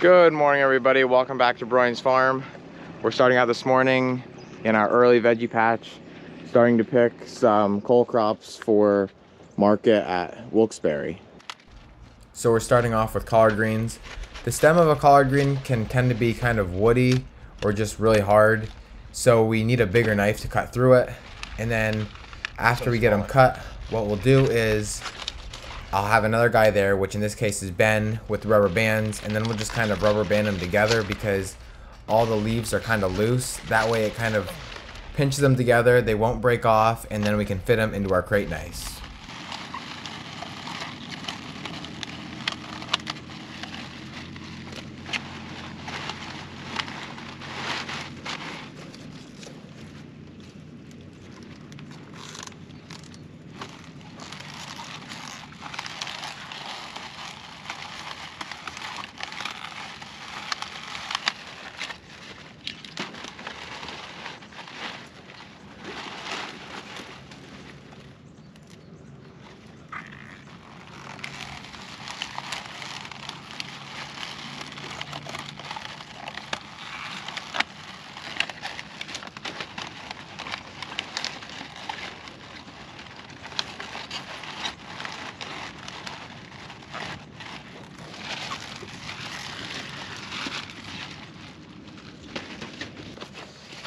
Good morning, everybody. Welcome back to Broyans Farm. We're starting out this morning in our early veggie patch, starting to pick some cole crops for market at Wilkes Barre. So we're starting off with collard greens. The stem of a collard green can tend to be kind of woody or just really hard, so we need a bigger knife to cut through it. And then after we get them cut, what we'll do is I'll have another guy there, which in this case is Ben, with rubber bands, and then we'll just kind of rubber band them together because all the leaves are kind of loose. That way it kind of pinches them together, they won't break off, and then we can fit them into our crate nice.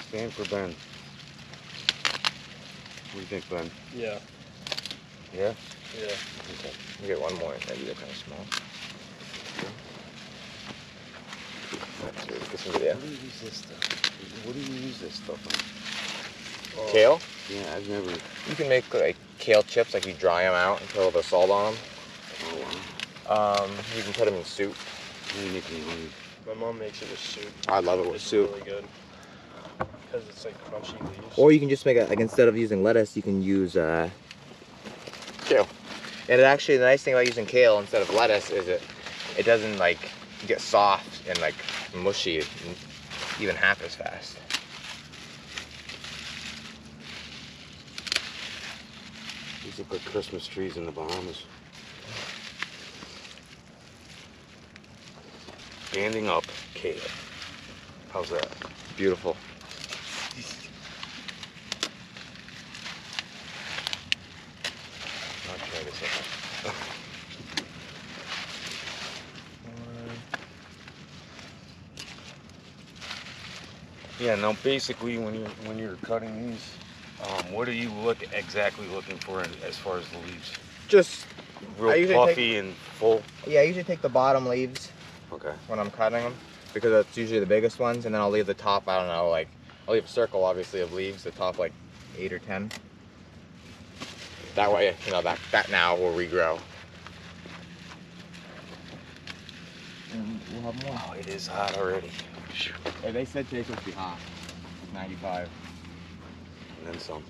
Stand for Ben. What do you think, Ben? Yeah. Yeah? Yeah. Okay, we'll get one more. Maybe they're kind of small. Let's see, get some video. What do you use this stuff? What do you use this stuff on? Kale? Yeah, I've never. You can make like kale chips, like you dry them out and put a little bit of salt on them. Oh, wow. You can put them in soup. My mom makes it with soup. I love it with It's soup. really good. Because it's like crunchy leaves. Or you can just make it, like instead of using lettuce, you can use kale. And it actually, the nice thing about using kale instead of lettuce is it doesn't like get soft and like mushy even half as fast. These look like Christmas trees in the Bahamas. Standing up kale. How's that? Beautiful. I'll try this out. Yeah. Now, basically, when you're cutting these, what are you exactly looking for as far as the leaves? Just I Real usually puffy and full. Yeah, I usually take the bottom leaves Okay. when I'm cutting them because that's usually the biggest ones, and then I'll leave the top, I don't know, like I'll leave a circle obviously of leaves, the top like 8 or 10. That way, you know, that now will regrow. And we'll have more. Oh, it is hot already. Hey, they said today's supposed to be hot. It's 95. And then some.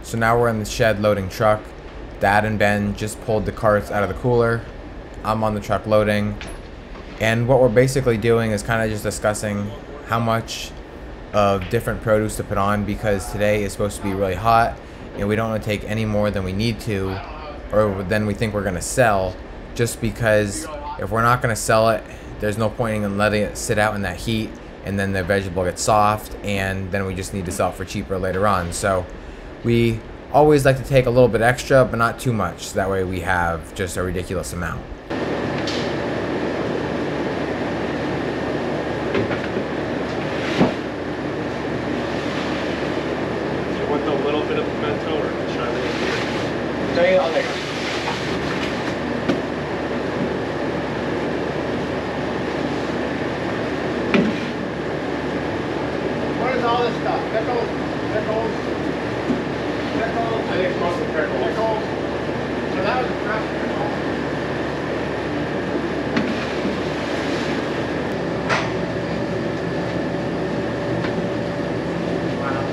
So now we're in the shed loading truck. Dad and Ben just pulled the carts out of the cooler. I'm on the truck loading. And what we're basically doing is kind of just discussing how much of different produce to put on because today is supposed to be really hot and we don't want to take any more than we need to or than we think we're going to sell, just because if we're not going to sell it, there's no point in letting it sit out in that heat and then the vegetable gets soft and then we just need to sell it for cheaper later on. So we always like to take a little bit extra, but not too much. So that way we have just a ridiculous amount. You want a little bit of pimento or try a little bit? Take it on there. What is all this stuff? Pickles? Pickles? Pickles? I think it's mostly pickles. Pickles? So that was a fresh pickle. Wow.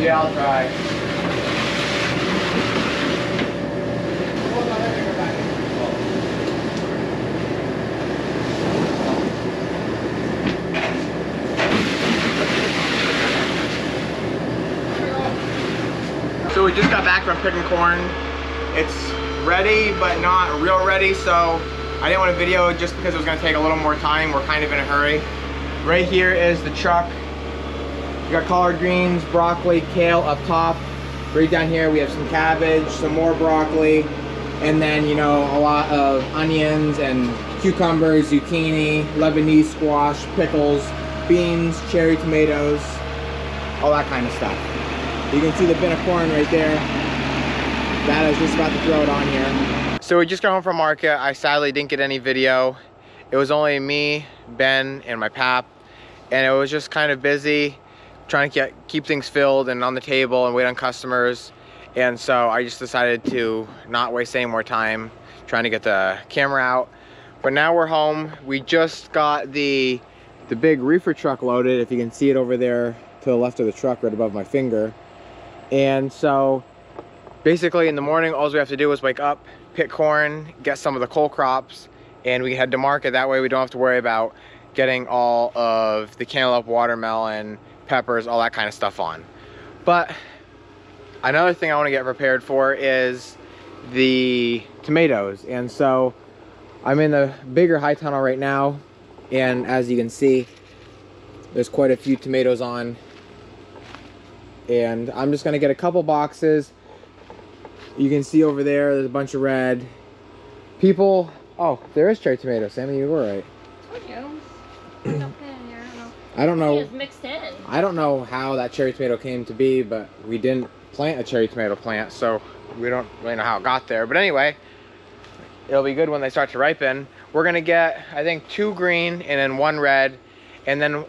Yeah, I'll try. So we just got back from picking corn. It's ready, but not real ready, so I didn't want to video just because it was going to take a little more time. We're kind of in a hurry. Right here is the truck. We got collard greens, broccoli, kale up top. Right down here we have some cabbage, some more broccoli, and then, you know, a lot of onions and cucumbers, zucchini, Lebanese squash, pickles, beans, cherry tomatoes, all that kind of stuff. You can see the bin of corn right there. That is just about to throw it on here. So we just got home from market. I sadly didn't get any video. It was only me, Ben, and my pap, and it was just kind of busy trying to keep things filled and on the table and wait on customers. And so I just decided to not waste any more time trying to get the camera out. But now we're home. We just got the big reefer truck loaded. If you can see it over there to the left of the truck right above my finger. And so basically in the morning, all we have to do is wake up, pick corn, get some of the cole crops, and we head to market. That way we don't have to worry about getting all of the cantaloupe, watermelon, peppers, all that kind of stuff on. But another thing I want to get prepared for is the tomatoes. And so I'm in the bigger high tunnel right now, and as you can see, there's quite a few tomatoes on. And I'm just gonna get a couple boxes. You can see over there, there's a bunch of red. People, oh, there is cherry tomato. Sammy, you were right. Told you. There's nothing in here. I don't know. It was mixed in. I don't know how that cherry tomato came to be, but we didn't plant a cherry tomato plant, so we don't really know how it got there. But anyway, it'll be good when they start to ripen. We're gonna get, I think, 2 green and then 1 red, and then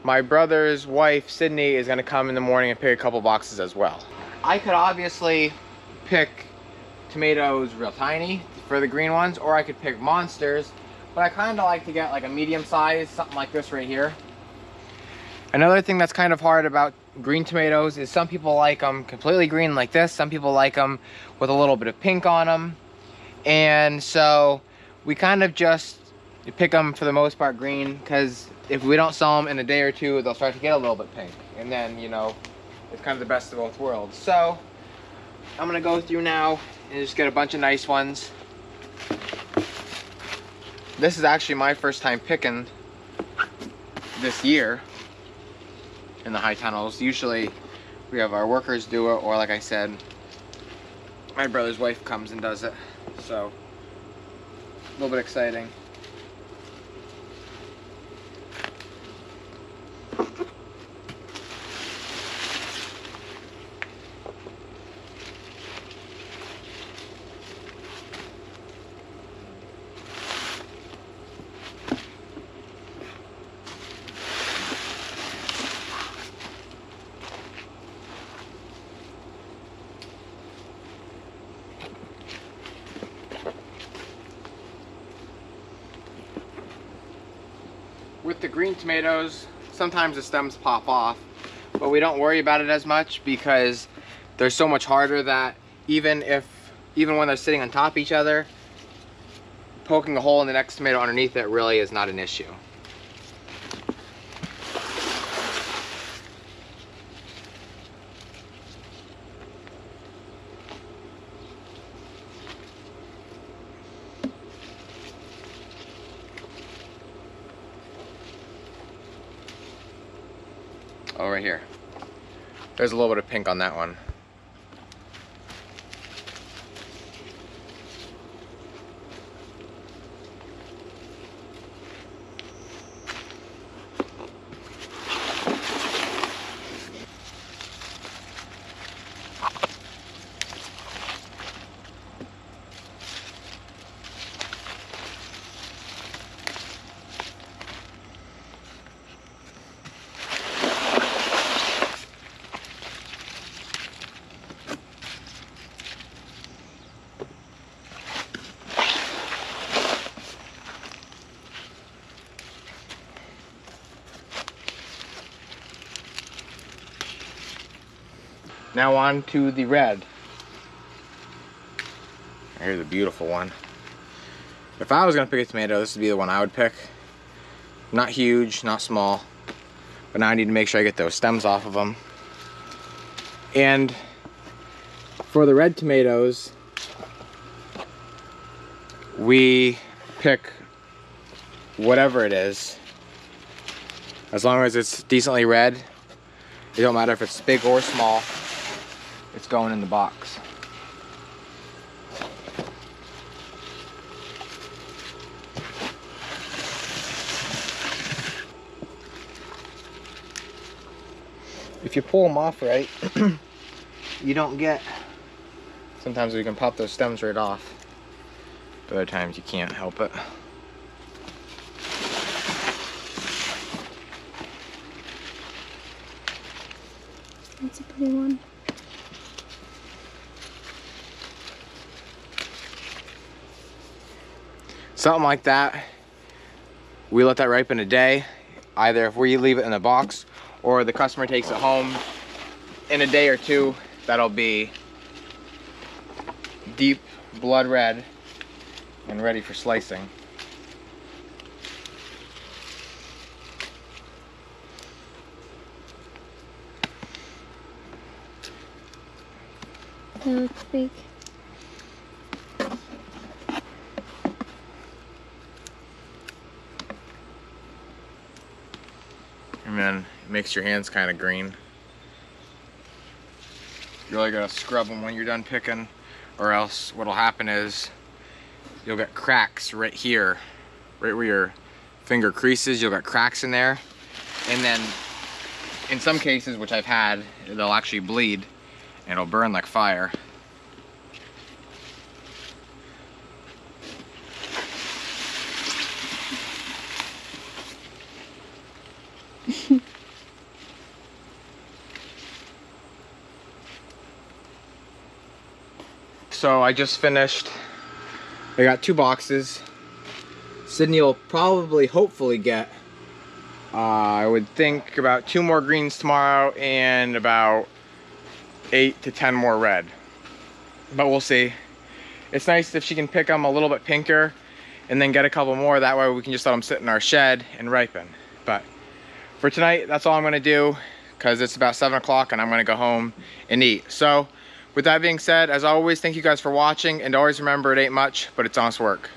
my brother's wife, Sydney, is gonna come in the morning and pick a couple boxes as well. I could obviously pick tomatoes real tiny for the green ones, or I could pick monsters, but I kind of like to get like a medium size, something like this right here. Another thing that's kind of hard about green tomatoes is some people like them completely green like this. Some people like them with a little bit of pink on them. And so we kind of just pick them for the most part green, because if we don't sell them in a day or two, they'll start to get a little bit pink. And then, you know, it's kind of the best of both worlds. So I'm gonna go through now and just get a bunch of nice ones. This is actually my first time picking this year in the high tunnels. Usually we have our workers do it, or like I said, my brother's wife comes and does it. So a little bit exciting. With the green tomatoes, sometimes the stems pop off, but we don't worry about it as much because they're so much harder that even when they're sitting on top of each other, poking a hole in the next tomato underneath it really is not an issue. Oh, right here. There's a little bit of pink on that one. Now on to the red. Here's a beautiful one. If I was gonna pick a tomato, this would be the one I would pick. Not huge, not small, but now I need to make sure I get those stems off of them. And for the red tomatoes, we pick whatever it is. As long as it's decently red, it don't matter if it's big or small, it's going in the box. If you pull them off right, you don't get, sometimes we can pop those stems right off, but other times you can't help it. That's a pretty one. Something like that, we let that ripen a day. Either if we leave it in the box or the customer takes it home in a day or two, that'll be deep blood red and ready for slicing. They look big. And then it makes your hands kind of green. You really gotta scrub them when you're done picking, or else what'll happen is you'll get cracks right here, right where your finger creases. You'll get cracks in there, and then in some cases, which I've had, they'll actually bleed and it'll burn like fire. So I just finished, I got 2 boxes. Sydney will probably, hopefully get, I would think about 2 more greens tomorrow and about 8 to 10 more red. But we'll see. It's nice if she can pick them a little bit pinker and then get a couple more. That way we can just let them sit in our shed and ripen. But for tonight, that's all I'm gonna do, because it's about 7 o'clock and I'm gonna go home and eat. So with that being said, as always, thank you guys for watching, and always remember, it ain't much, but it's honest work.